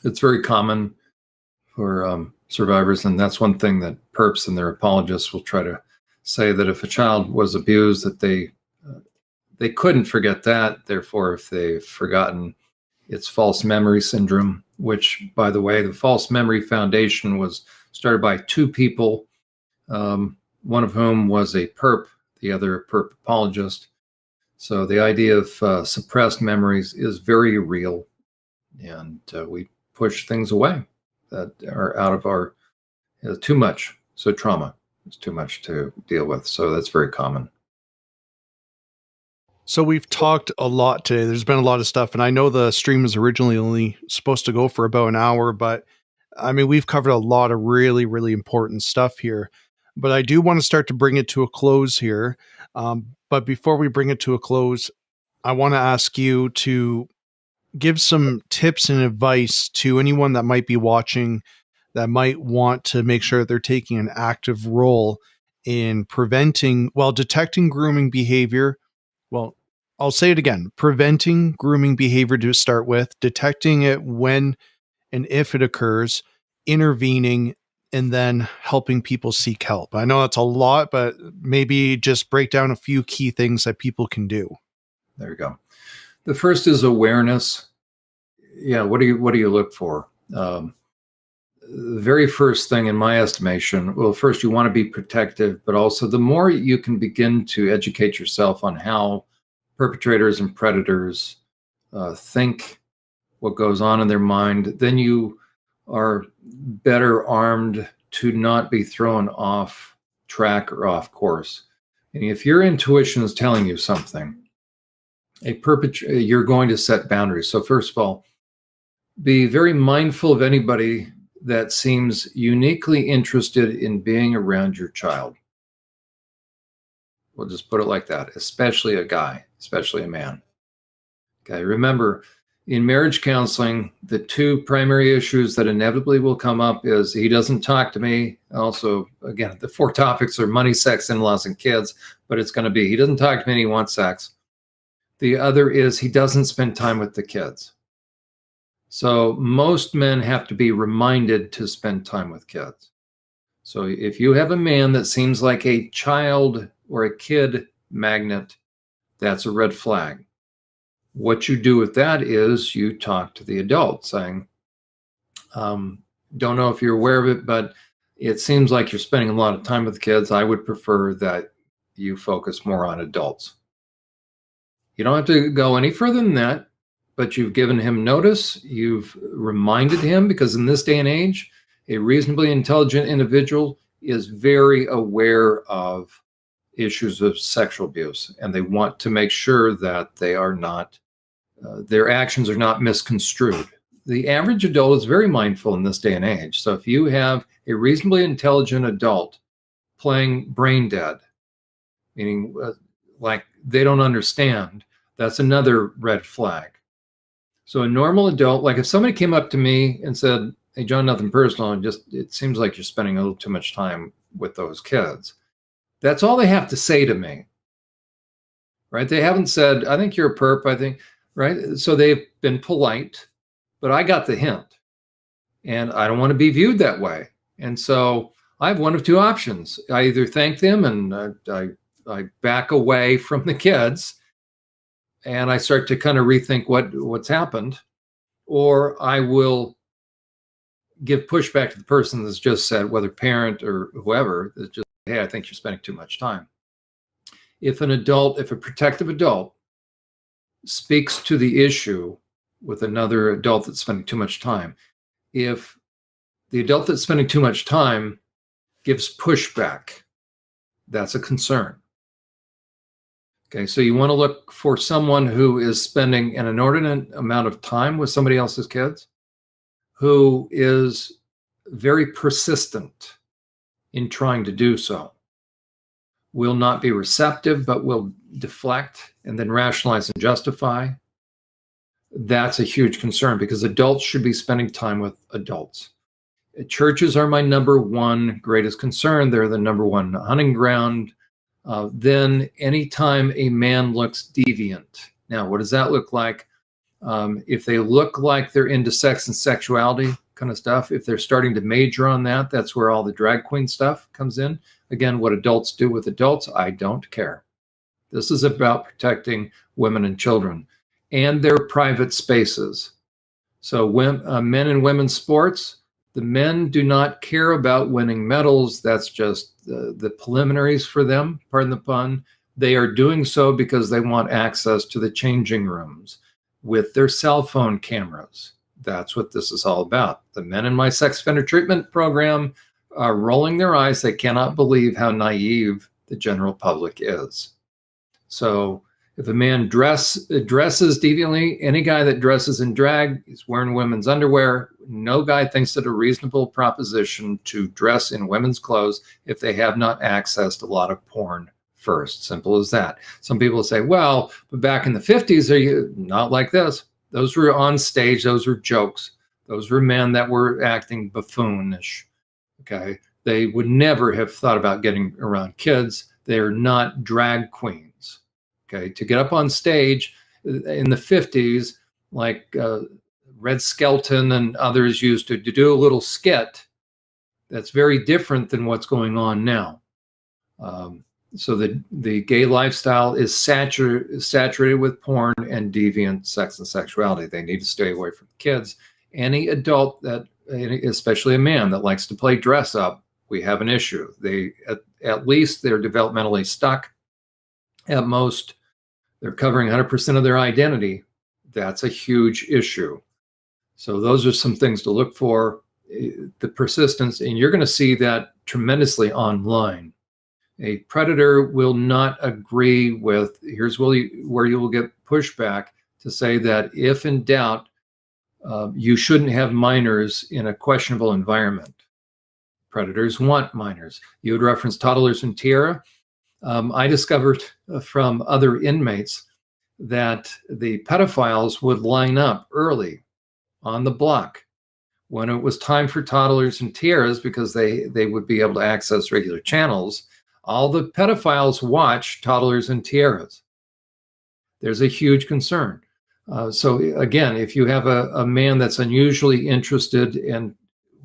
It's very common for survivors, and that's one thing that perps and their apologists will try to say, that if a child was abused, that they couldn't forget that. Therefore, if they've forgotten, it's false memory syndrome, which, by the way, the False Memory Foundation was started by two people, one of whom was a perp, the other a perp apologist. So the idea of suppressed memories is very real, and we push things away that are out of our, too much. So trauma is too much to deal with. So that's very common. So we've talked a lot today. There's been a lot of stuff, and I know the stream was originally only supposed to go for about an hour, but I mean, we've covered a lot of really, really important stuff here. But I do want to start to bring it to a close here. But before we bring it to a close, I want to ask you to give some tips and advice to anyone that might be watching, that might want to make sure they're taking an active role in preventing, well, detecting grooming behavior. Well, I'll say it again, preventing grooming behavior to start with, detecting it when and if it occurs, intervening, and then helping people seek help. I know that's a lot, but maybe just break down a few key things that people can do. There you go. The first is awareness. Yeah, what do you look for? The very first thing, in my estimation, well, first you want to be protective, but also the more you can begin to educate yourself on how perpetrators and predators think, what goes on in their mind, then you are better armed to not be thrown off track or off course. And if your intuition is telling you something, you're going to set boundaries. So first of all, be very mindful of anybody that seems uniquely interested in being around your child. We'll just put it like that, especially a guy, especially a man. Okay, remember, in marriage counseling, the two primary issues that inevitably will come up is he doesn't talk to me. Also, again, the four topics are money, sex, in-laws, and kids, but it's going to be he doesn't talk to me and he wants sex. The other is he doesn't spend time with the kids. So most men have to be reminded to spend time with kids. So if you have a man that seems like a child or a kid magnet, that's a red flag. What you do with that is you talk to the adult saying, don't know if you're aware of it, but it seems like you're spending a lot of time with the kids. I would prefer that you focus more on adults. You don't have to go any further than that, but you've given him notice. You've reminded him, because in this day and age, a reasonably intelligent individual is very aware of issues of sexual abuse, and they want to make sure that they are not, their actions are not misconstrued. The average adult is very mindful in this day and age. So if you have a reasonably intelligent adult playing brain dead, meaning like they don't understand, that's another red flag. So a normal adult, like if somebody came up to me and said, hey, John, nothing personal, and just, it seems like you're spending a little too much time with those kids. That's all they have to say to me, right? They haven't said, I think you're a perp, I think, right? So they've been polite, but I got the hint, and I don't want to be viewed that way. And so I have one of two options. I either thank them and I back away from the kids, and I start to kind of rethink what's happened, or I will give pushback to the person that's just said, whether parent or whoever, that's just, hey, I think you're spending too much time. If a protective adult speaks to the issue with another adult that's spending too much time, if the adult that's spending too much time gives pushback, that's a concern. Okay, so you want to look for someone who is spending an inordinate amount of time with somebody else's kids, who is very persistent in trying to do so, will not be receptive, but will deflect and then rationalize and justify. That's a huge concern, because adults should be spending time with adults. Churches are my number one greatest concern. They're the number one hunting ground. Then anytime a man looks deviant. Now, what does that look like? If they look like they're into sex and sexuality kind of stuff, if they're starting to major on that, that's where all the drag queen stuff comes in. Again, what adults do with adults, I don't care. This is about protecting women and children and their private spaces. So when men and women's sports, the men do not care about winning medals. That's just the preliminaries for them, pardon the pun. They are doing so because they want access to the changing rooms with their cell phone cameras. That's what this is all about. The men in my sex offender treatment program are rolling their eyes. They cannot believe how naive the general public is. So if a man dresses deviantly, any guy that dresses in drag is wearing women's underwear. No guy thinks it a reasonable proposition to dress in women's clothes if they have not accessed a lot of porn first. Simple as that. Some people say, well, but back in the 50s, are you not like this? Those were on stage. Those were jokes. Those were men that were acting buffoonish. Okay. They would never have thought about getting around kids. They're not drag queens. Okay, to get up on stage in the 50s, like Red Skelton and others used to do a little skit, that's very different than what's going on now. So the gay lifestyle is saturated with porn and deviant sex and sexuality. They need to stay away from kids. Any adult that, especially a man that likes to play dress up, we have an issue. They at least they're developmentally stuck. At most, they're covering 100% of their identity. That's a huge issue. So those are some things to look for. The persistence, and you're going to see that tremendously online. A predator will not agree with, here's where you will get pushback to say that if in doubt, you shouldn't have minors in a questionable environment. Predators want minors. You would reference toddlers and tiara. I discovered from other inmates that the pedophiles would line up early on the block when it was time for toddlers and tiaras because they would be able to access regular channels. All the pedophiles watch toddlers and tiaras. There's a huge concern. So again, if you have a man that's unusually interested, and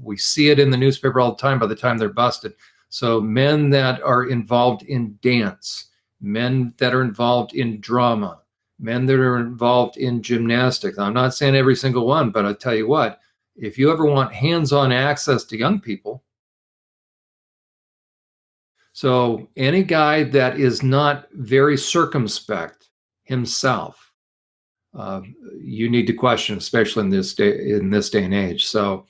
we see it in the newspaper all the time by the time they're busted. So men that are involved in dance, men that are involved in drama, men that are involved in gymnastics. I'm not saying every single one, but I'll tell you what, if you ever want hands-on access to young people, so any guy that is not very circumspect himself, you need to question, especially in this day and age. So,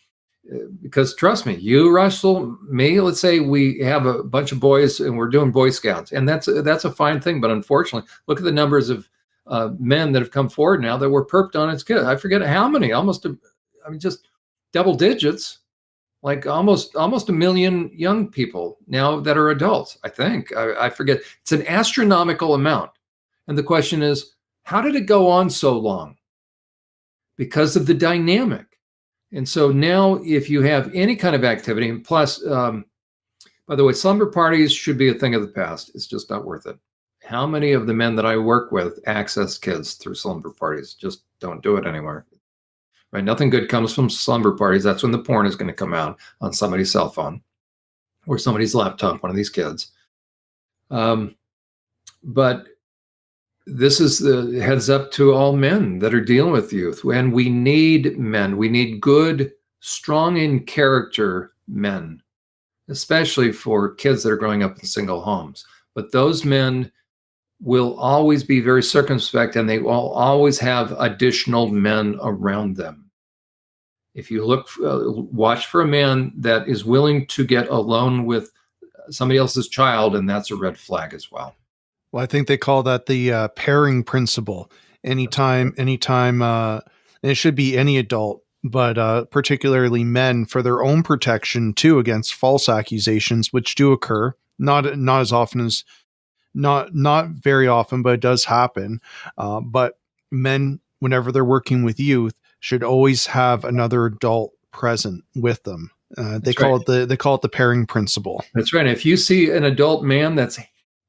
because trust me, you, Russell, me, let's say we have a bunch of boys and we're doing Boy Scouts, and that's a fine thing. But unfortunately, look at the numbers of men that have come forward now that were perped on as kids. I forget how many, just double digits. Like almost a million young people now that are adults, I think. I forget. It's an astronomical amount. And the question is, how did it go on so long? Because of the dynamic. And so now if you have any kind of activity, and plus, by the way, slumber parties should be a thing of the past. It's just not worth it. How many of the men that I work with access kids through slumber parties? Just don't do it anymore. Right? Nothing good comes from slumber parties. That's when the porn is going to come out on somebody's cell phone or somebody's laptop, one of these kids. But this is the heads up to all men that are dealing with youth. And we need men. We need good, strong in character men, especially for kids that are growing up in single homes. But those men will always be very circumspect, and they will always have additional men around them. If you look, watch for a man that is willing to get alone with somebody else's child, and that's a red flag as well. Well, I think they call that the pairing principle. Anytime, and it should be any adult, but particularly men, for their own protection too against false accusations, which do occur, not as often as, not very often, but it does happen. But men, whenever they're working with youth, should always have another adult present with them. They call it the pairing principle. That's right. If you see an adult man that's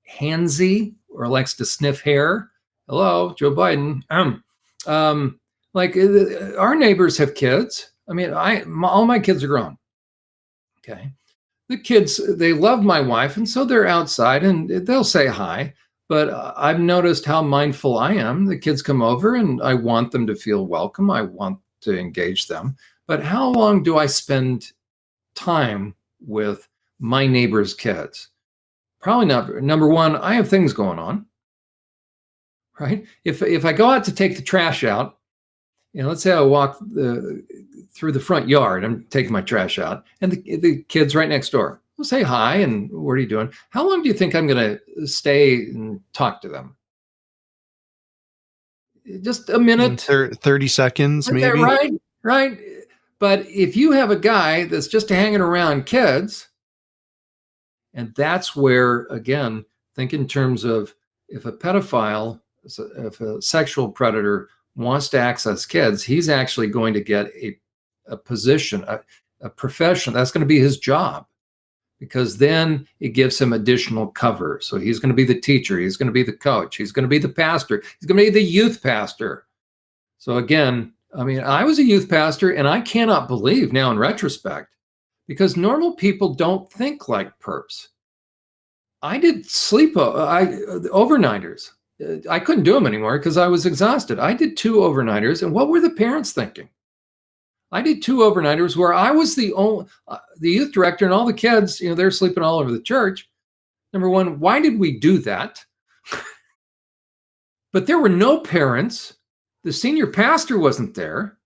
handsy or likes to sniff hair, hello, Joe Biden. Like our neighbors have kids. I mean, all my kids are grown. Okay. The kids, they love my wife, and so they're outside and they'll say hi. But I've noticed how mindful I am. The kids come over and I want them to feel welcome. I want to engage them. But how long do I spend time with my neighbor's kids? Probably not. Number one, I have things going on, right? If I go out to take the trash out, let's say I walk through the front yard, I'm taking my trash out, and the kid's right next door. We'll say hi, and what are you doing? How long do you think I'm going to stay and talk to them? Just a minute. 30 seconds, maybe. Right, right. But if you have a guy that's just hanging around kids, and that's where, again, think in terms of if a pedophile, if a sexual predator wants to access kids, he's actually going to get a position, a profession. That's going to be his job, because then it gives him additional cover. So he's going to be the teacher. He's going to be the coach. He's going to be the pastor. He's going to be the youth pastor. So again, I mean, I was a youth pastor, and I cannot believe now in retrospect, because normal people don't think like perps. I did overnighters. I couldn't do them anymore because I was exhausted. I did 2 overnighters, and what were the parents thinking? I did 2 overnighters where I was the youth director, and all the kids, they're sleeping all over the church. Number one, why did we do that? But there were no parents. The senior pastor wasn't there.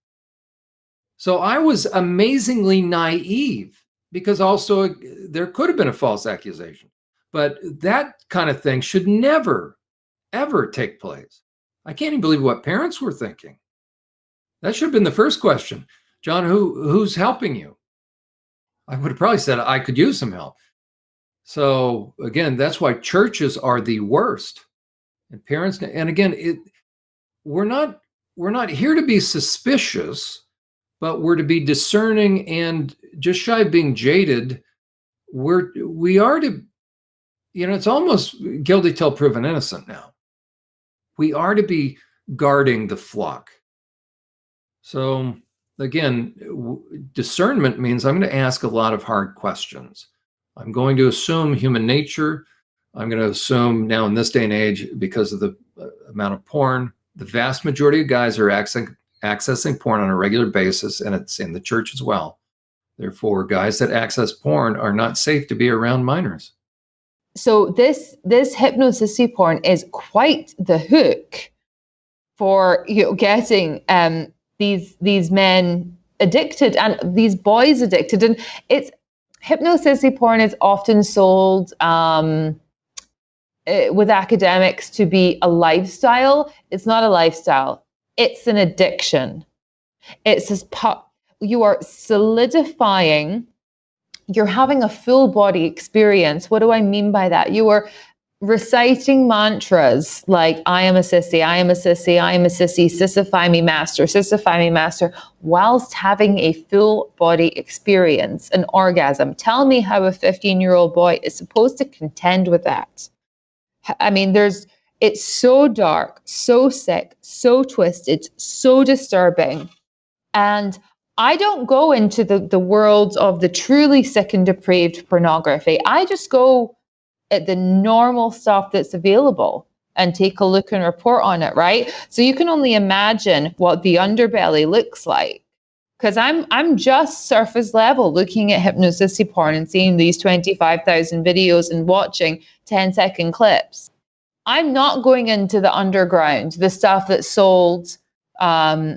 So I was amazingly naive, because also there could have been a false accusation. But that kind of thing should never, ever take place. I can't even believe what parents were thinking. That should have been the first question. John, who's helping you? I would have probably said I could use some help. So again, that's why churches are the worst. And parents, and again, we're not here to be suspicious, but we're to be discerning, and just shy of being jaded. We are to, it's almost guilty till proven innocent now. We are to be guarding the flock. So again, discernment means I'm going to ask a lot of hard questions. I'm going to assume human nature. I'm going to assume now in this day and age, because of the amount of porn, the vast majority of guys are accessing porn on a regular basis, and it's in the church as well. Therefore, guys that access porn are not safe to be around minors. So this hypnosissy porn is quite the hook for getting these men addicted and these boys addicted. And hypnosissy porn is often sold with academics to be a lifestyle. It's not a lifestyle. It's an addiction. It's you are solidifying. You're having a full body experience. What do I mean by that? You are reciting mantras like, I am a sissy, I am a sissy, I am a sissy, sissify me master, whilst having a full body experience, an orgasm. Tell me how a 15-year-old boy is supposed to contend with that. I mean, it's so dark, so sick, so twisted, so disturbing. And I don't go into the world of the truly sick and depraved pornography. I just go at the normal stuff that's available and take a look and report on it, right? So you can only imagine what the underbelly looks like. Because I'm just surface level looking at hypnosissy porn and seeing these 25,000 videos and watching 10-second clips. I'm not going into the underground, the stuff that's sold, that's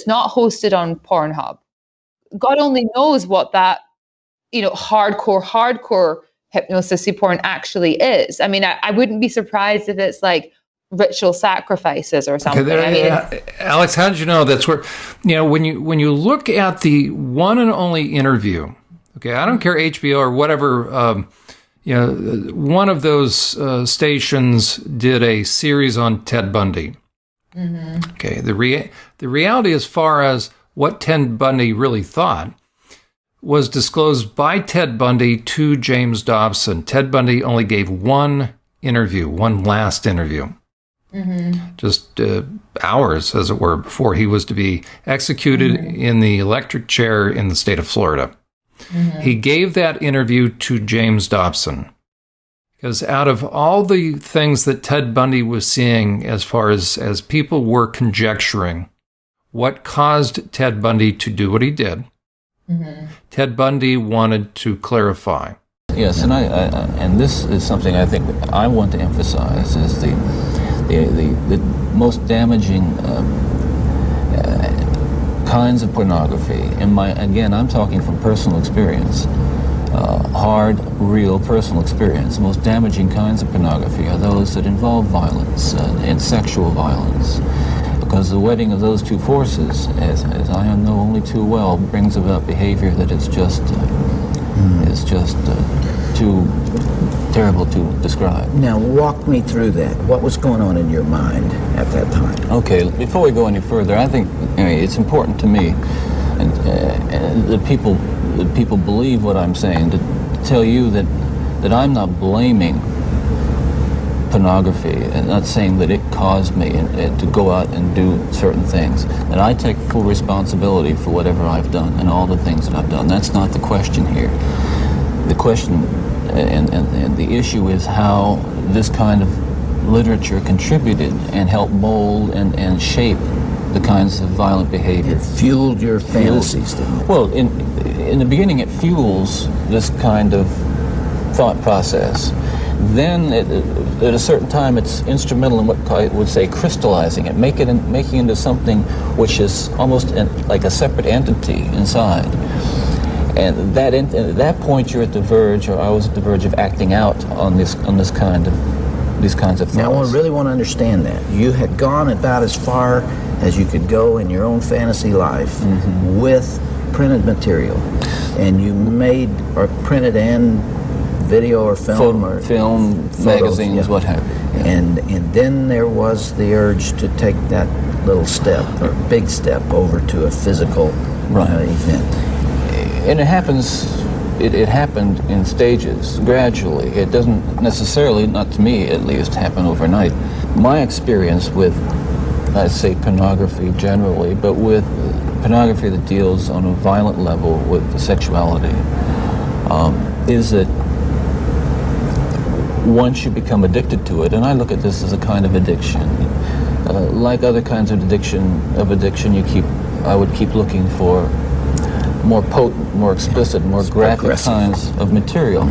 not hosted on Pornhub. God only knows what that, hardcore hypnosissy porn actually is. I mean, I wouldn't be surprised if it's like ritual sacrifices or something. Okay, Alex, how did you know that's where, when you look at the one and only interview, okay, I don't care HBO or whatever, one of those stations did a series on Ted Bundy. Mm-hmm. Okay, the reality as far as what Ted Bundy really thought was disclosed by Ted Bundy to James Dobson. Ted Bundy only gave one last interview. Just hours, as it were, before he was to be executed in the electric chair in the state of Florida. He gave that interview to James Dobson. Because out of all the things that Ted Bundy was seeing as far as people were conjecturing what caused Ted Bundy to do what he did, Ted Bundy wanted to clarify. Yes, and and this is something I think I want to emphasize, is the most damaging kinds of pornography. Again, I'm talking from personal experience. Hard, real, personal experience. The most damaging kinds of pornography are those that involve violence and sexual violence, because the wedding of those two forces, as I know only too well, brings about behavior that is just too terrible to describe. Now, walk me through that. What was going on in your mind at that time? Okay, before we go any further, I think it's important to me, and that people believe what I'm saying, to tell you that I'm not blaming pornography and not saying that it caused me to go out and do certain things. And I take full responsibility for whatever I've done and all the things that I've done. That's not the question here. The question and the issue is how this kind of literature contributed and helped mold and shape the kinds of violent behavior. It fueled your fantasies, didn't it? Well, in the beginning it fuels this kind of thought process. Then at a certain time it's instrumental in what I would say crystallizing it, making it into something which is almost like a separate entity inside. And at that point you're at the verge, or I was at the verge, of acting out on these kinds of thoughts. Now I really want to understand that. You had gone about as far as you could go in your own fantasy life with printed material, and you made or printed and video or film photos, magazines, what have you. And then there was the urge to take that little step or big step over to a physical event. And it happened in stages, gradually. It doesn't necessarily, not to me at least, happen overnight. My experience with, I'd say, pornography generally, but with pornography that deals on a violent level with sexuality, is that once you become addicted to it, and I look at this as a kind of addiction, like other kinds of addiction, I would keep looking for more potent, more explicit, more graphic kinds of material.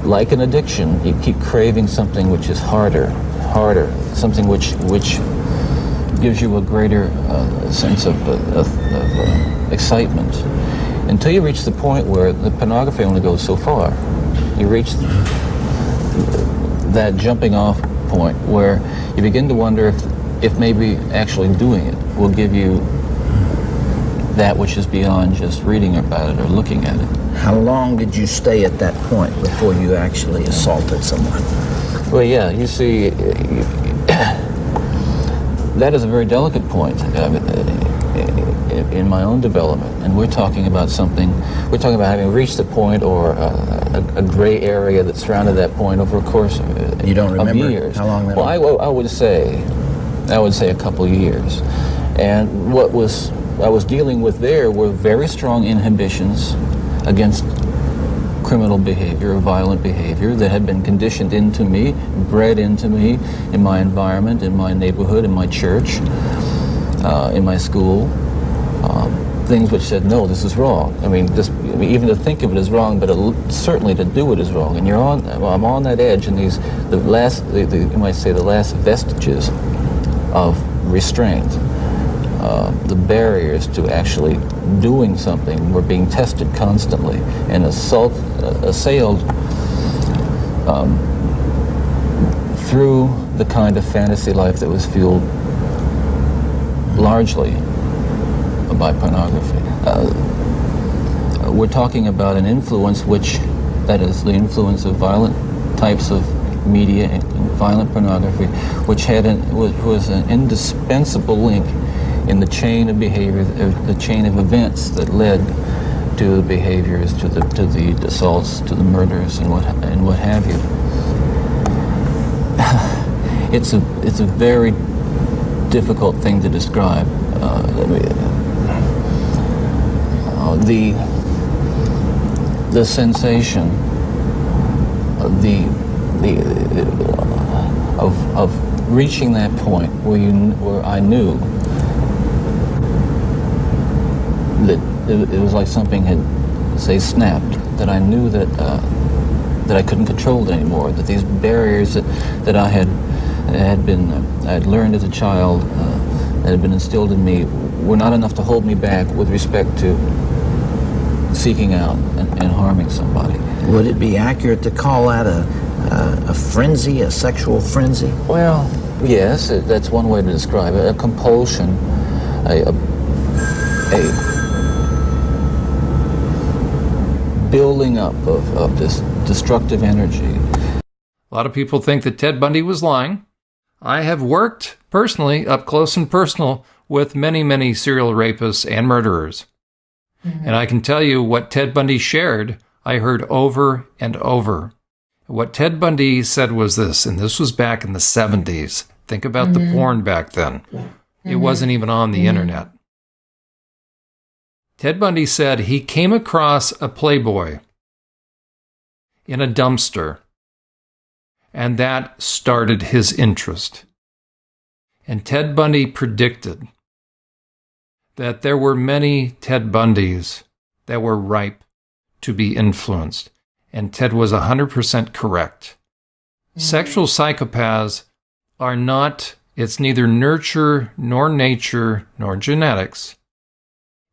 Like an addiction, you keep craving something which is harder, something which gives you a greater sense of excitement, until you reach the point where the pornography only goes so far. You reach that jumping off point where you begin to wonder if maybe actually doing it will give you that which is beyond just reading about it or looking at it. How long did you stay at that point before you actually assaulted someone? Well, yeah, you see, that is a very delicate point in my own development, and we're talking about having reached the point, or a gray area that surrounded that point over a course of you don't remember years. How long that was? Well, I would say a couple of years, and what I was dealing with there were very strong inhibitions against criminal behavior or violent behavior that had been conditioned into me, bred into me in my environment, in my neighborhood, in my church, in my school. Things which said, no, this is wrong. Even to think of it is wrong, but certainly to do it is wrong. And I'm on that edge, and you might say the last vestiges of restraint. The barriers to actually doing something were being tested constantly and assailed through the kind of fantasy life that was fueled largely by pornography. We're talking about an influence that is the influence of violent types of media and violent pornography, which was an indispensable link in the chain of behavior, the chain of events that led to the behaviors, to the assaults, to the murders, and what have you. It's a very difficult thing to describe. The sensation of reaching that point where I knew that it was like something had, say, snapped. That I knew that I couldn't control it anymore. That these barriers that I had learned as a child, that had been instilled in me, were not enough to hold me back with respect to seeking out and harming somebody. Would it be accurate to call that a frenzy, a sexual frenzy? Well, yes, that's one way to describe it. A compulsion, a building up of this destructive energy. A lot of people think that Ted Bundy was lying. I have worked personally, up close and personal, with many, many serial rapists and murderers. And I can tell you what Ted Bundy shared, I heard over and over. What Ted Bundy said was this, and this was back in the 70s. Think about the porn back then. It wasn't even on the internet. Ted Bundy said he came across a Playboy in a dumpster, and that started his interest. And Ted Bundy predicted that there were many Ted Bundys that were ripe to be influenced. And Ted was 100% correct. Sexual psychopaths are not, it's neither nurture nor nature nor genetics.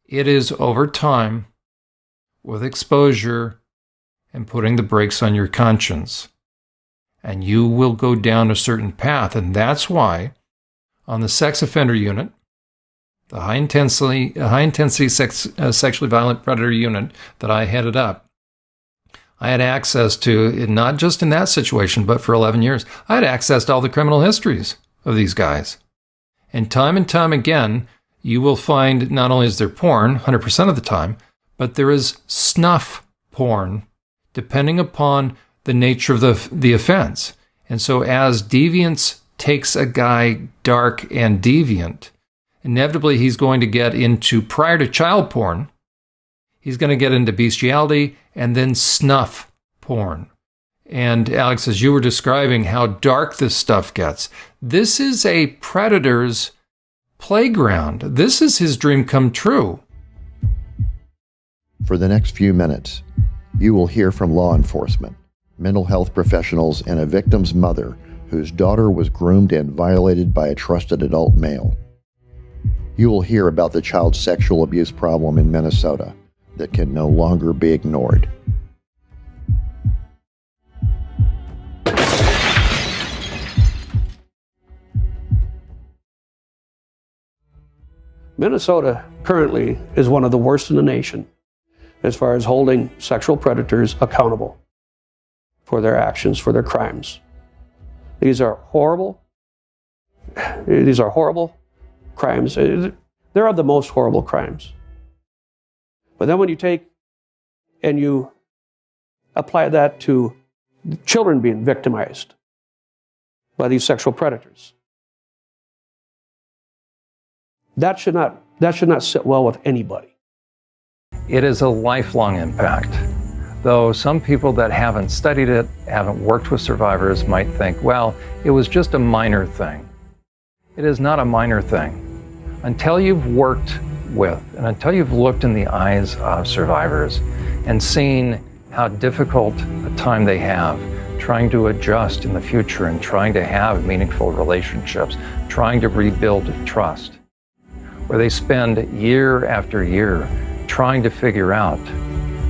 It is over time, with exposure and putting the brakes on your conscience. And you will go down a certain path. And that's why on the sex offender unit, the high intensity sexually violent predator unit that I headed up, I had access to, not just in that situation, but for 11 years, I had access to all the criminal histories of these guys. And time again, you will find not only is there porn 100% of the time, but there is snuff porn, depending upon the nature of the offense. And so as deviance takes a guy dark and deviant, inevitably he's going to get into, prior to child porn, he's going to get into bestiality and then snuff porn. And Alex, as you were describing how dark this stuff gets, this is a predator's playground. This is his dream come true. For the next few minutes, you will hear from law enforcement, mental health professionals, and a victim's mother whose daughter was groomed and violated by a trusted adult male. You will hear about the child sexual abuse problem in Minnesota that can no longer be ignored. Minnesota currently is one of the worst in the nation as far as holding sexual predators accountable for their actions, for their crimes. These are horrible crimes. They are the most horrible crimes. But then when you take and you apply that to children being victimized by these sexual predators, that should not sit well with anybody. It is a lifelong impact. Though some people that haven't studied it, haven't worked with survivors, might think, well, it was just a minor thing. It is not a minor thing. Until you've worked with, and until you've looked in the eyes of survivors and seen how difficult a time they have trying to adjust in the future and trying to have meaningful relationships, trying to rebuild trust, where they spend year after year trying to figure out,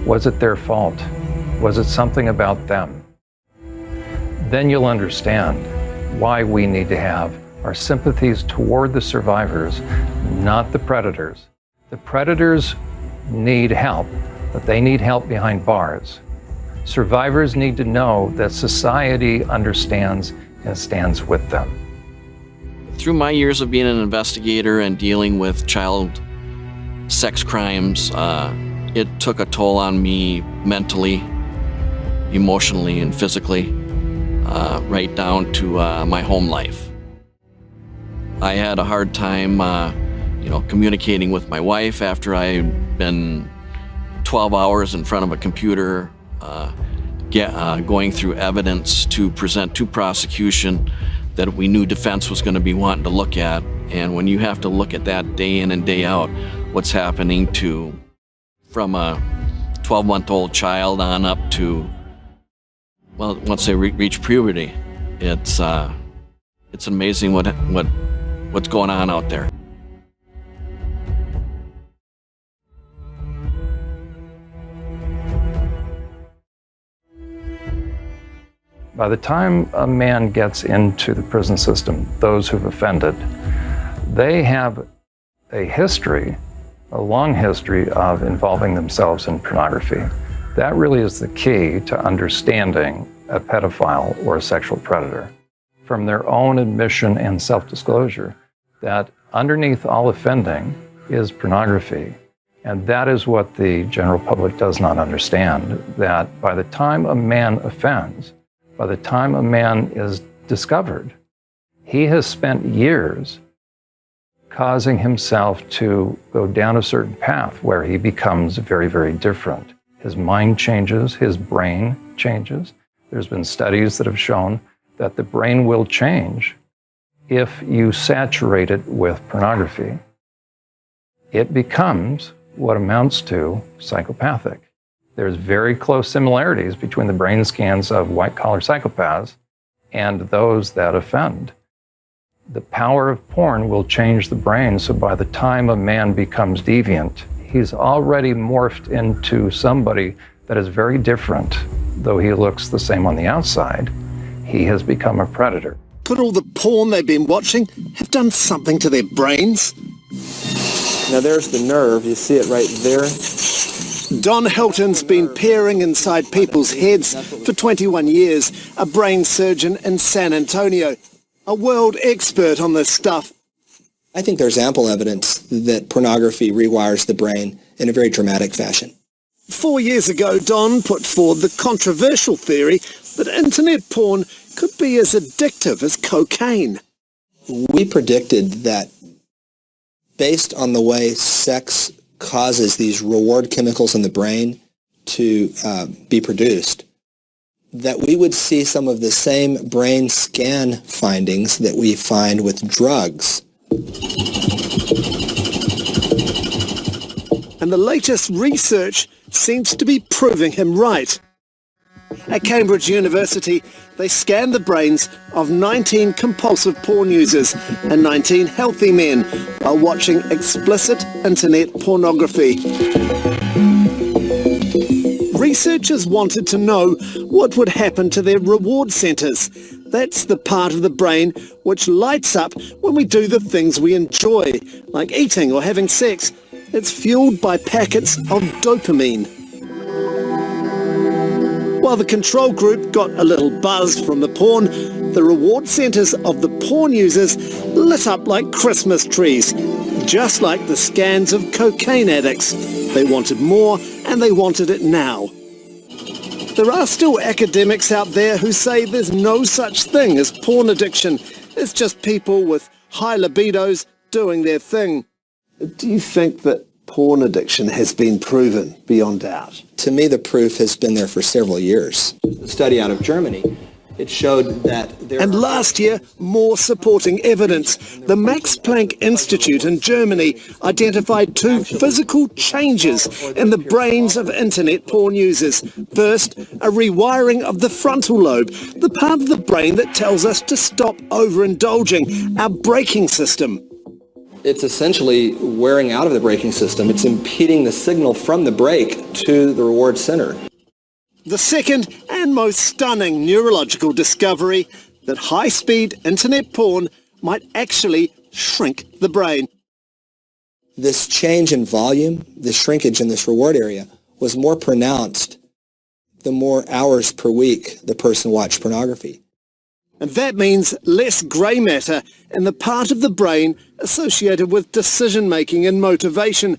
was it their fault? Was it something about them? Then you'll understand why we need to have our sympathies toward the survivors, not the predators. The predators need help, but they need help behind bars. Survivors need to know that society understands and stands with them. Through my years of being an investigator and dealing with child sex crimes, it took a toll on me mentally, emotionally, and physically. right down to my home life. I had a hard time, communicating with my wife after I'd been 12 hours in front of a computer, going through evidence to present to prosecution that we knew defense was going to be wanting to look at. And when you have to look at that day in and day out, what's happening from a 12-month-old child on up to, well, once they reach puberty, it's amazing what's going on out there. By the time a man gets into the prison system, those who've offended, they have a long history of involving themselves in pornography. That really is the key to understanding a pedophile or a sexual predator. From their own admission and self-disclosure, that underneath all offending is pornography. And that is what the general public does not understand, that by the time a man offends, by the time a man is discovered, he has spent years causing himself to go down a certain path where he becomes very, very different. His mind changes, his brain changes. There's been studies that have shown that the brain will change if you saturate it with pornography. It becomes what amounts to psychopathic. There's very close similarities between the brain scans of white-collar psychopaths and those that offend. The power of porn will change the brain, so by the time a man becomes deviant, he's already morphed into somebody that is very different. Though he looks the same on the outside, he has become a predator. Could all the porn they've been watching have done something to their brains? Now there's the nerve, you see it right there. Don Helton's been peering inside people's heads for 21 years, a brain surgeon in San Antonio, a world expert on this stuff. I think there's ample evidence that pornography rewires the brain in a very dramatic fashion. 4 years ago, Don put forward the controversial theory that internet porn could be as addictive as cocaine. We predicted that based on the way sex causes these reward chemicals in the brain to be produced, that we would see some of the same brain scan findings that we find with drugs. And the latest research seems to be proving him right. At Cambridge University, they scanned the brains of 19 compulsive porn users and 19 healthy men while watching explicit internet pornography. Researchers wanted to know what would happen to their reward centers. That's the part of the brain which lights up when we do the things we enjoy, like eating or having sex. It's fueled by packets of dopamine. While the control group got a little buzz from the porn, the reward centers of the porn users lit up like Christmas trees, just like the scans of cocaine addicts. They wanted more, and they wanted it now. There are still academics out there who say there's no such thing as porn addiction. It's just people with high libidos doing their thing. Do you think that porn addiction has been proven beyond doubt? To me, the proof has been there for several years. A study out of Germany, it showed that And last year, more supporting evidence. The Max Planck Institute in Germany identified 2 physical changes in the brains of internet porn users. First, a rewiring of the frontal lobe, the part of the brain that tells us to stop overindulging, our braking system. it's essentially wearing out of the braking system. It's impeding the signal from the brake to the reward center. The second and most stunning neurological discovery, that high-speed internet porn might actually shrink the brain. This change in volume, the shrinkage in this reward area, was more pronounced the more hours per week the person watched pornography. And that means less grey matter in the part of the brain associated with decision-making and motivation.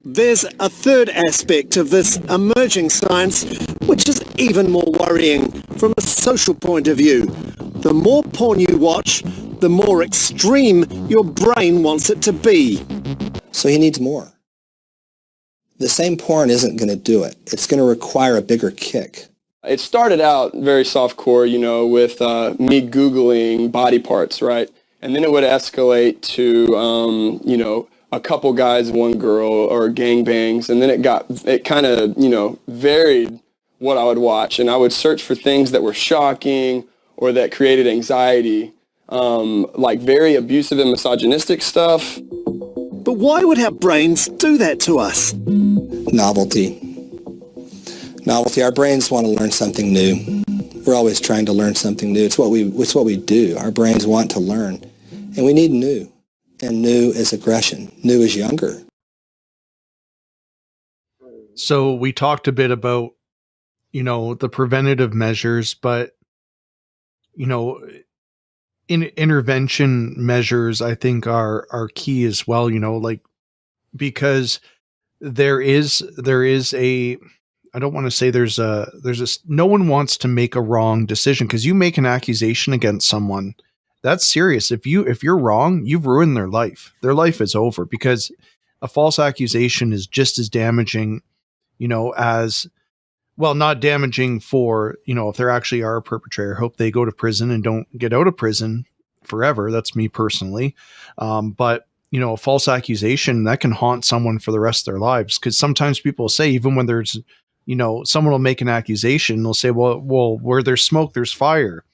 There's a third aspect of this emerging science which is even more worrying from a social point of view. The more porn you watch, the more extreme your brain wants it to be. So he needs more. The same porn isn't going to do it. It's going to require a bigger kick. It started out very softcore, you know, with me Googling body parts, right? And then it would escalate to, you know, a couple guys, one girl, or gangbangs. And then it kind of, you know, varied what I would watch. And I would search for things that were shocking or that created anxiety, like very abusive and misogynistic stuff. But why would our brains do that to us? Novelty. Novelty. Our brains want to learn something new. We're always trying to learn something new. It's what we do. Our brains want to learn. And we need new. And new is aggression. New is younger. So we talked a bit about, you know, the preventative measures, but, you know, intervention measures, I think are key as well, you know, like, because there is a, I don't want to say there's a, no one wants to make a wrong decision, because you make an accusation against someone, that's serious. If you're wrong, you've ruined their life. Their life is over, because a false accusation is just as damaging, you know, as, well, not damaging for, you know, if there actually are a perpetrator, hope they go to prison and don't get out of prison forever. That's me personally. But, you know, a false accusation that can haunt someone for the rest of their lives. Because sometimes people say, even when there's, you know, someone will make an accusation, they'll say, well, where there's smoke, there's fire.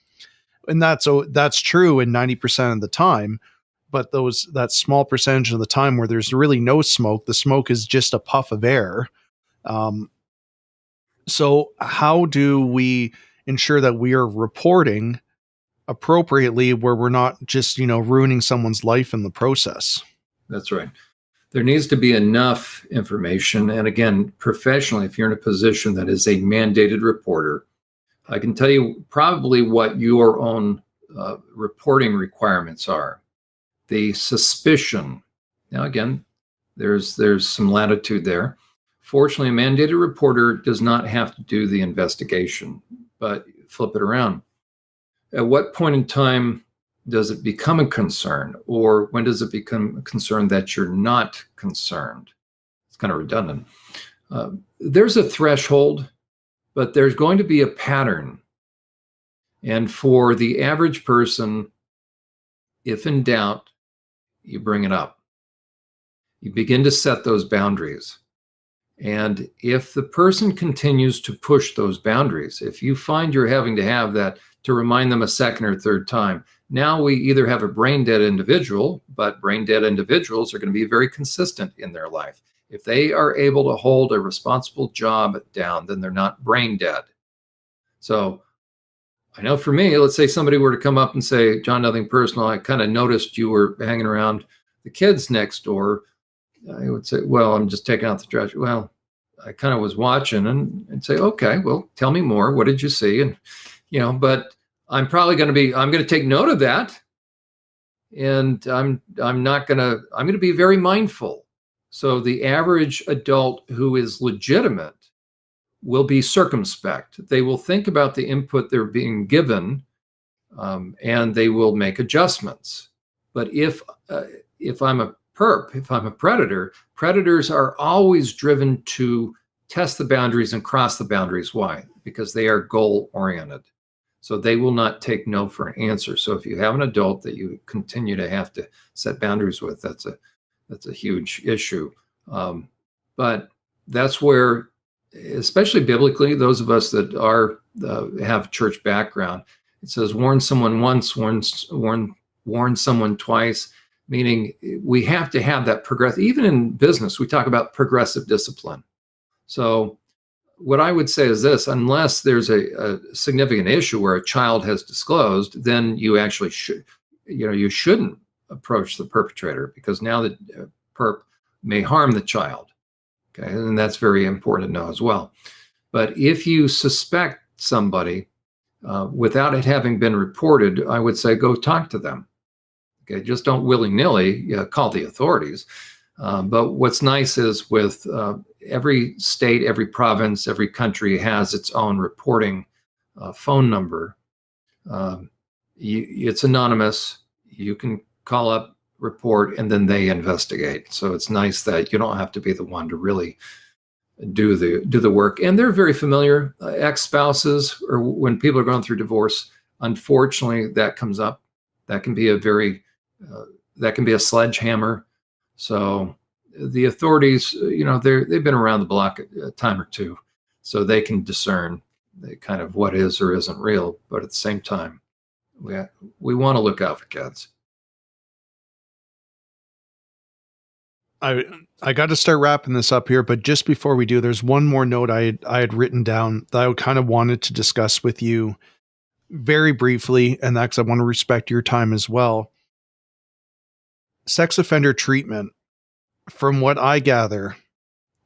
And that's true in 90% of the time. But that small percentage of the time where there's really no smoke, the smoke is just a puff of air. So how do we ensure that we are reporting appropriately, where we're not just, you know, ruining someone's life in the process? That's right. There needs to be enough information. And again, professionally, if you're in a position that is a mandated reporter, I can tell you probably what your own reporting requirements are. The suspicion. Now, again, there's some latitude there. Fortunately, a mandated reporter does not have to do the investigation, but flip it around. At what point in time does it become a concern, or when does it become a concern that you're not concerned? It's kind of redundant. There's a threshold, but there's going to be a pattern. And for the average person, if in doubt, you bring it up. You begin to set those boundaries. And if the person continues to push those boundaries, if you find you're having to have that to remind them a second or third time, now we either have a brain dead individual, but brain dead individuals are going to be very consistent in their life. If they are able to hold a responsible job down, then they're not brain dead. So I know for me, let's say somebody were to come up and say, John, nothing personal, I kind of noticed you were hanging around the kids next door. I would say, well, I'm just taking out the trash. Well, I kind of was watching and say, okay, well, tell me more. What did you see? And, you know, but I'm probably going to take note of that. And I'm going to be very mindful. So the average adult who is legitimate will be circumspect. They will think about the input they're being given, and they will make adjustments. But if I'm a perp, if I'm a predator, predators are always driven to test the boundaries and cross the boundaries. Why? Because they are goal-oriented. So they will not take no for an answer. So if you have an adult that you continue to have to set boundaries with, that's a huge issue. But that's where, especially biblically, those of us that have church background, it says warn someone once, warn someone twice. Meaning we have to have that progressive, even in business, we talk about progressive discipline. So what I would say is this: unless there's a significant issue where a child has disclosed, then you actually you shouldn't approach the perpetrator, because now the perp may harm the child. Okay, and that's very important to know as well. But if you suspect somebody without it having been reported, I would say go talk to them. Okay, just don't willy-nilly call the authorities. But what's nice is with every state, every province, every country has its own reporting phone number. It's anonymous. You can call up, report, and then they investigate. So it's nice that you don't have to be the one to really do the work. And they're very familiar. Ex-spouses, or when people are going through divorce, unfortunately, that comes up. That can be a sledgehammer. So the authorities, they've been around the block a time or two, so they can discern kind of what is or isn't real. But at the same time, we want to look out for kids. I got to start wrapping this up here, but just before we do, there's one more note I had written down that I kind of wanted to discuss with you very briefly, and that's I want to respect your time as well. Sex offender treatment. From what I gather,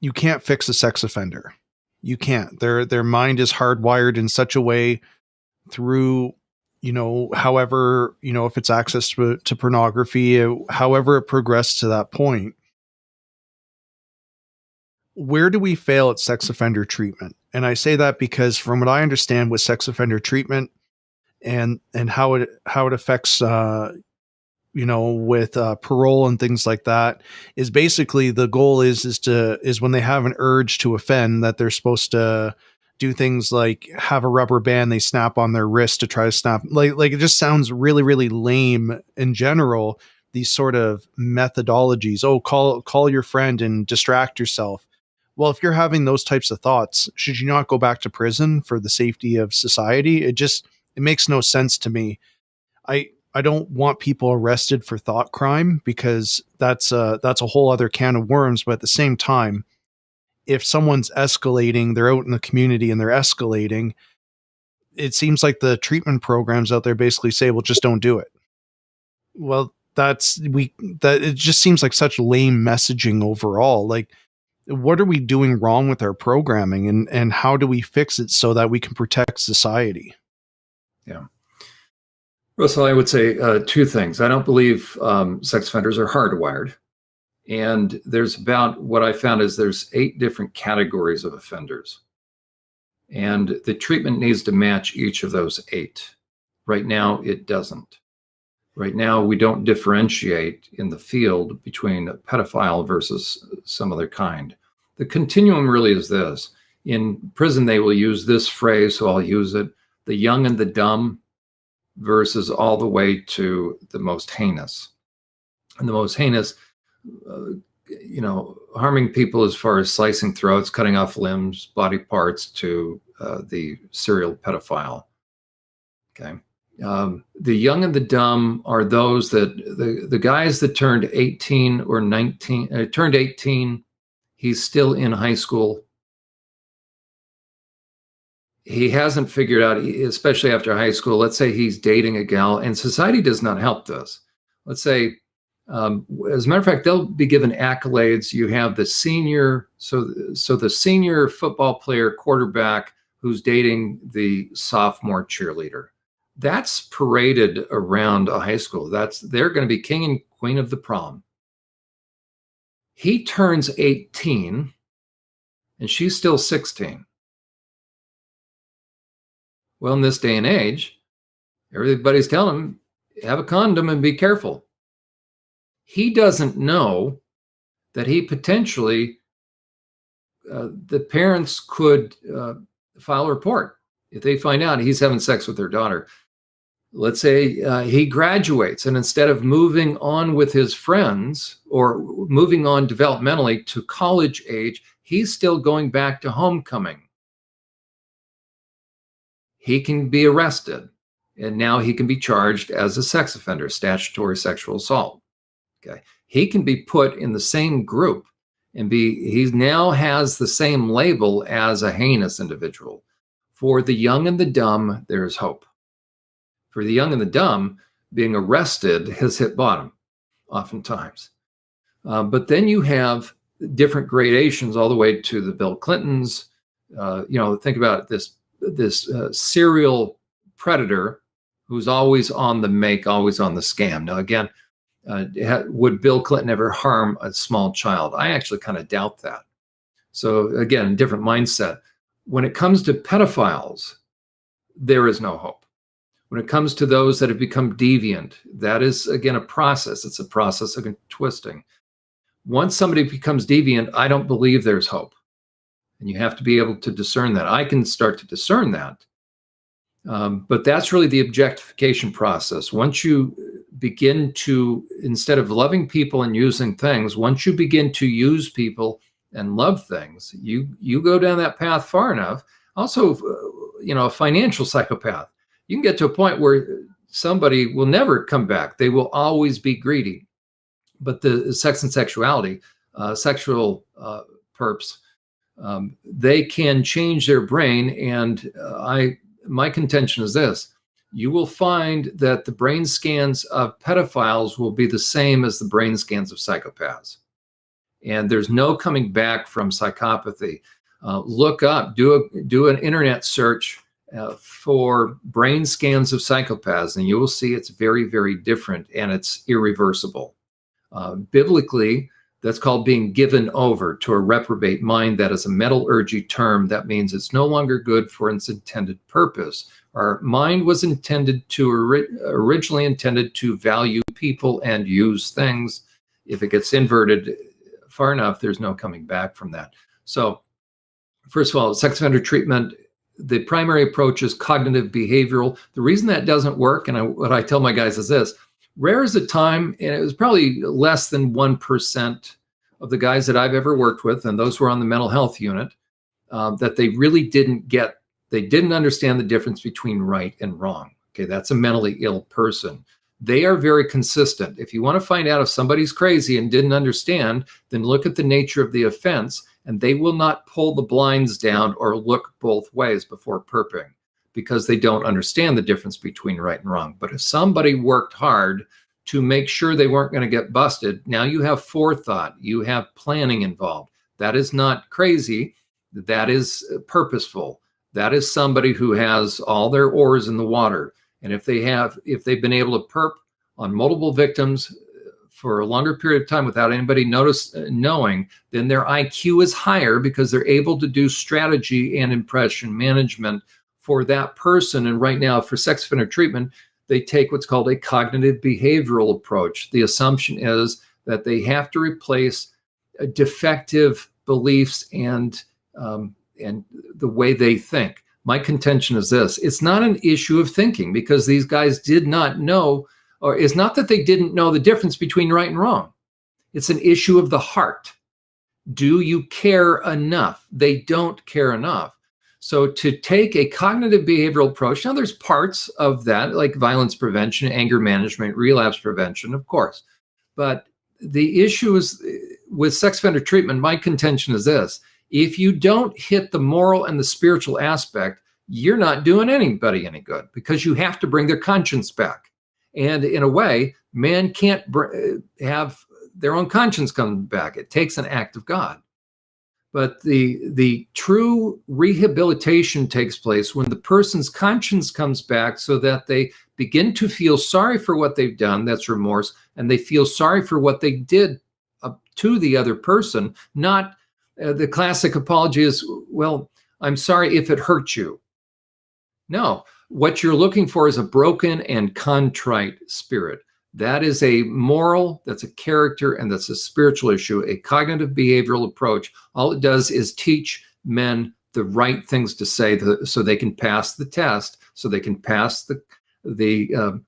you can't fix a sex offender. You can't. Their mind is hardwired in such a way through, however, if it's access to pornography, however it progressed to that point. Where do we fail at sex offender treatment? And I say that because from what I understand with sex offender treatment and how it affects, with parole and things like that, is basically the goal is when they have an urge to offend, that they're supposed to do things like have a rubber band they snap on their wrist to try to snap. Like it just sounds really, really lame in general, these sort of methodologies. Oh, call your friend and distract yourself. Well, if you're having those types of thoughts, should you not go back to prison for the safety of society? It makes no sense to me. I don't want people arrested for thought crime, because that's a whole other can of worms. But at the same time, if someone's escalating, they're out in the community and they're escalating, it seems like the treatment programs out there basically say, well, just don't do it. Well, it just seems like such lame messaging overall. Like, what are we doing wrong with our programming, and how do we fix it so that we can protect society? Yeah. Russell, I would say two things. I don't believe sex offenders are hardwired. And what I found is there's 8 different categories of offenders. And the treatment needs to match each of those 8. Right now, it doesn't. Right now, we don't differentiate in the field between a pedophile versus some other kind. The continuum really is this. In prison, they will use this phrase, so I'll use it: the young and the dumb versus all the way to the most heinous. And the most heinous, harming people as far as slicing throats, cutting off limbs, body parts, to the serial pedophile. Okay. The young and the dumb are those that the guys that turned 18 or 19, turned 18, he's still in high school. He hasn't figured out, especially after high school, let's say he's dating a gal, and society does not help this. Let's say, as a matter of fact, they'll be given accolades. You have the senior, so the senior football player quarterback who's dating the sophomore cheerleader. That's paraded around a high school. They're going to be king and queen of the prom. He turns 18 and she's still 16. Well, in this day and age, everybody's telling him, have a condom and be careful. He doesn't know that he potentially, the parents could file a report if they find out he's having sex with their daughter. Let's say he graduates, and instead of moving on with his friends or moving on developmentally to college age, he's still going back to homecoming. He can be arrested, and now he can be charged as a sex offender, statutory sexual assault. Okay, he can be put in the same group and he now has the same label as a heinous individual. For the young and the dumb, there's hope. For the young and the dumb, being arrested has hit bottom, oftentimes. But then you have different gradations all the way to the Bill Clintons. Think about this serial predator who's always on the make, always on the scam. Now, again, would Bill Clinton ever harm a small child? I actually kind of doubt that. So again, different mindset. When it comes to pedophiles, there is no hope. When it comes to those that have become deviant, that is, again, a process. It's a process of twisting. Once somebody becomes deviant, I don't believe there's hope. And you have to be able to discern that. I can start to discern that. But that's really the objectification process. Once you begin to, instead of loving people and using things, once you begin to use people and love things, you go down that path far enough. Also, a financial psychopath, you can get to a point where somebody will never come back. They will always be greedy. But the sex and sexuality, sexual perps, they can change their brain. And my contention is this: you will find that the brain scans of pedophiles will be the same as the brain scans of psychopaths. And there's no coming back from psychopathy. Look up, do an internet search for brain scans of psychopaths, and you will see it's very, very different, and it's irreversible. Biblically, that's called being given over to a reprobate mind. That is a metallurgy term. That means it's no longer good for its intended purpose. Our mind was intended to, originally intended to value people and use things. If it gets inverted far enough, there's no coming back from that. So, first of all, sex offender treatment, the primary approach is cognitive behavioral. The reason that doesn't work, and what I tell my guys is this: rare is a time, and it was probably less than 1% of the guys that I've ever worked with, and those who are on the mental health unit, that they really didn't understand the difference between right and wrong. Okay, that's a mentally ill person. They are very consistent. If you want to find out if somebody's crazy and didn't understand, then look at the nature of the offense, and they will not pull the blinds down or look both ways before perping, because they don't understand the difference between right and wrong. But if somebody worked hard to make sure they weren't going to get busted, now you have forethought, you have planning involved. That is not crazy. That is purposeful. That is somebody who has all their oars in the water. And if they've been able to perp on multiple victims for a longer period of time without anybody knowing, then their IQ is higher, because they're able to do strategy and impression management for that person. And right now, for sex offender treatment, they take what's called a cognitive behavioral approach. The assumption is that they have to replace defective beliefs and the way they think. My contention is this: it's not an issue of thinking, because these guys did not know, or it's not that they didn't know the difference between right and wrong. It's an issue of the heart. Do you care enough? They don't care enough. So to take a cognitive behavioral approach, now there's parts of that, like violence prevention, anger management, relapse prevention, of course. But the issue is with sex offender treatment, my contention is this: if you don't hit the moral and the spiritual aspect, you're not doing anybody any good, because you have to bring their conscience back. And in a way, man can't have their own conscience come back. It takes an act of God. But the true rehabilitation takes place when the person's conscience comes back, so that they begin to feel sorry for what they've done. That's remorse. And they feel sorry for what they did to the other person. Not the classic apology is, well, I'm sorry if it hurt you. No, what you're looking for is a broken and contrite spirit. That is a moral, that's a character, and that's a spiritual issue. A cognitive behavioral approach, all it does is teach men the right things to say, so they can pass the test, so they can pass the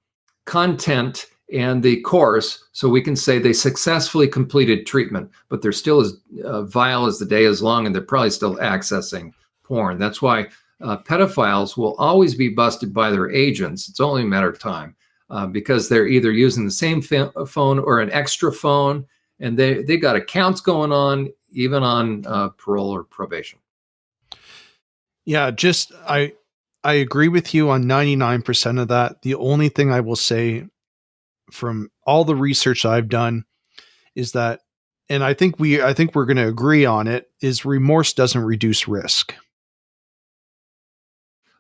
content and the course, so we can say they successfully completed treatment, but they're still as vile as the day is long, and they're probably still accessing porn. That's why pedophiles will always be busted by their agents. It's only a matter of time, because they're either using the same phone or an extra phone, and they got accounts going on, even on parole or probation. Yeah, I agree with you on 99% of that. The only thing I will say from all the research I've done is that, and I think we're going to agree on it, is remorse doesn't reduce risk.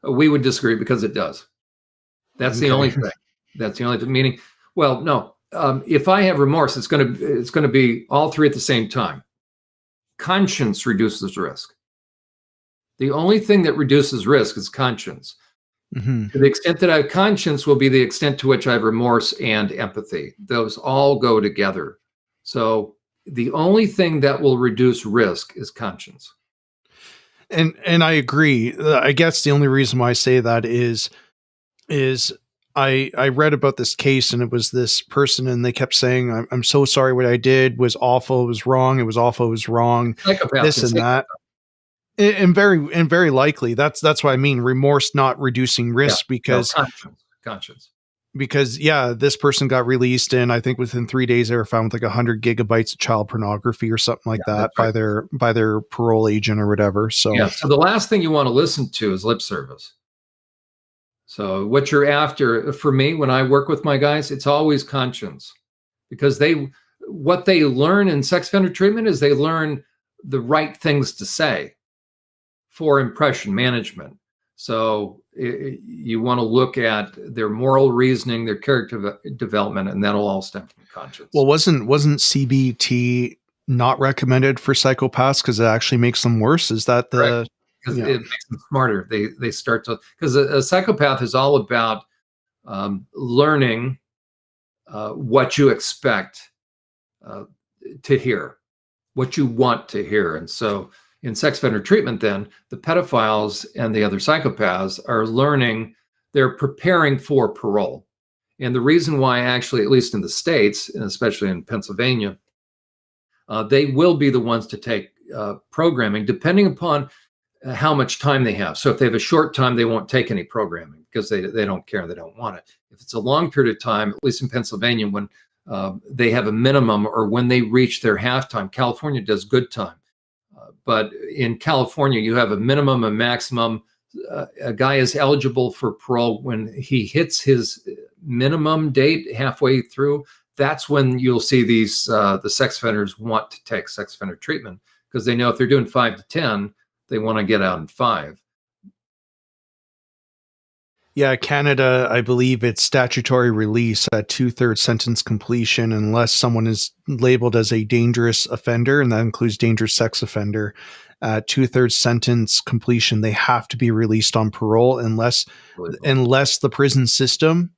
We would disagree, because it does. That's okay. The only thing. That's the only thing. Meaning, well, no, if I have remorse, it's going to be all three at the same time. Conscience reduces risk. The only thing that reduces risk is conscience. Mm-hmm. To the extent that I have conscience will be the extent to which I have remorse and empathy. Those all go together. So the only thing that will reduce risk is conscience. And I agree. I guess the only reason why I say that is I read about this case, and it was this person, and they kept saying, I'm so sorry, what I did was awful, it was wrong, it was awful, it was wrong, Psychopath this and that. And very likely that's what I mean, remorse not reducing risk, because conscience. Because this person got released, and I think within 3 days they were found with like 100 gigabytes of child pornography or something like that by their parole agent or whatever. So so the last thing you want to listen to is lip service. So what you're after, for me, when I work with my guys, it's always conscience, because what they learn in sex offender treatment is they learn the right things to say for impression management. So you want to look at their moral reasoning, their character development, and that'll all stem from conscience. Well, wasn't CBT not recommended for psychopaths because it actually makes them worse? Is that the... Because it makes them smarter. They start to, because a psychopath is all about learning what you expect to hear, what you want to hear. And so in sex offender treatment, then the pedophiles and the other psychopaths are learning, they're preparing for parole. And the reason why, actually, at least in the States, and especially in Pennsylvania, they will be the ones to take programming, depending upon how much time they have. So if they have a short time, they won't take any programming because they don't care, they don't want it. If it's a long period of time, at least in Pennsylvania, when they have a minimum, or when they reach their halftime, California does good time. But in California, you have a minimum, a maximum. A guy is eligible for parole when he hits his minimum date halfway through. That's when you'll see these the sex offenders want to take sex offender treatment, because they know if they're doing 5 to 10, they want to get out in 5. Yeah, Canada, I believe it's statutory release at 2/3 sentence completion, unless someone is labeled as a dangerous offender, and that includes dangerous sex offender. 2/3 sentence completion, they have to be released on parole unless the prison system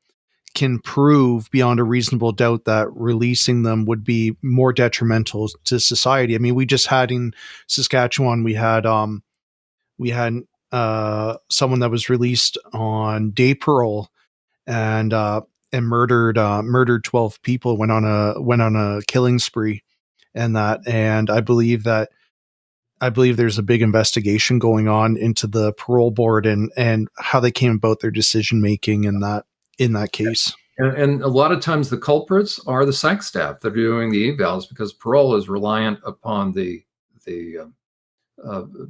can prove beyond a reasonable doubt that releasing them would be more detrimental to society. I mean, we just had in Saskatchewan, we had someone that was released on day parole and murdered 12 people, went on a killing spree, and I believe there's a big investigation going on into the parole board and how they came about their decision making in that case. And a lot of times the culprits are the psych staff that are doing the evals, because parole is reliant upon the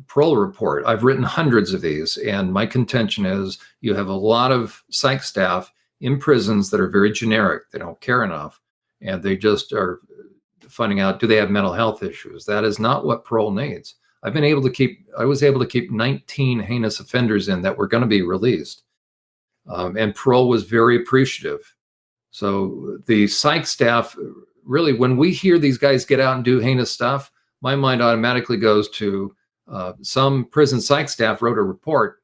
parole report. I've written hundreds of these, and my contention is you have a lot of psych staff in prisons that are very generic. They don't care enough, and they just are finding out, do they have mental health issues? That is not what parole needs. I was able to keep 19 heinous offenders in that were going to be released. And parole was very appreciative. So the psych staff, really, when we hear these guys get out and do heinous stuff, my mind automatically goes to some prison psych staff wrote a report.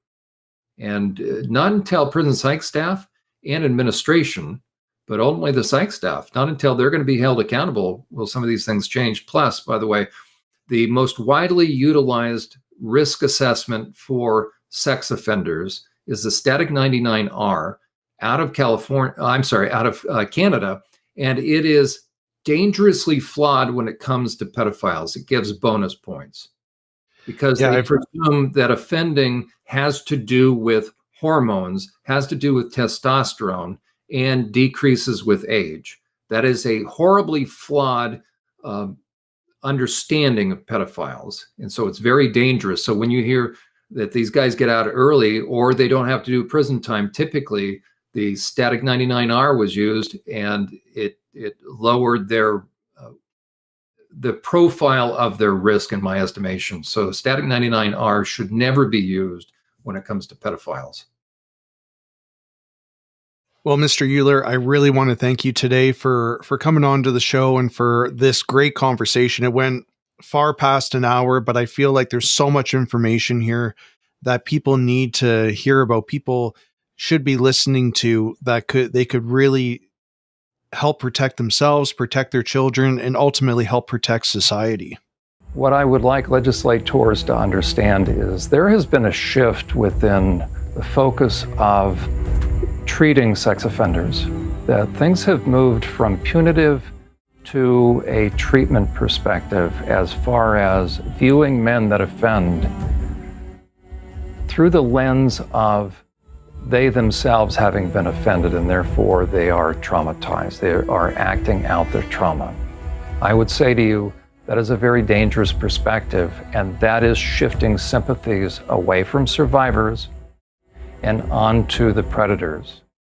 And not until prison psych staff and administration, but ultimately the psych staff, not until they're going to be held accountable, will some of these things change. Plus, by the way, the most widely utilized risk assessment for sex offenders is the Static 99R out of Canada, and it is dangerously flawed when it comes to pedophiles. It gives bonus points because they presume that offending has to do with hormones, has to do with testosterone, and decreases with age. That is a horribly flawed understanding of pedophiles, and so it's very dangerous. So when you hear that these guys get out early or they don't have to do prison time, typically the Static 99R was used, and it lowered their the profile of their risk, in my estimation. So Static 99R should never be used when it comes to pedophiles. Well, Mr. Uhler, I really want to thank you today for coming on to the show and for this great conversation. It went far past an hour, but I feel like there's so much information here that people need to hear about, people should be listening to, that they could really help protect themselves, protect their children, and ultimately help protect society. What I would like legislators to understand is there has been a shift within the focus of treating sex offenders, that things have moved from punitive to a treatment perspective as far as viewing men that offend through the lens of they themselves having been offended, and therefore they are traumatized. They are acting out their trauma. I would say to you, that is a very dangerous perspective, and that is shifting sympathies away from survivors and onto the predators.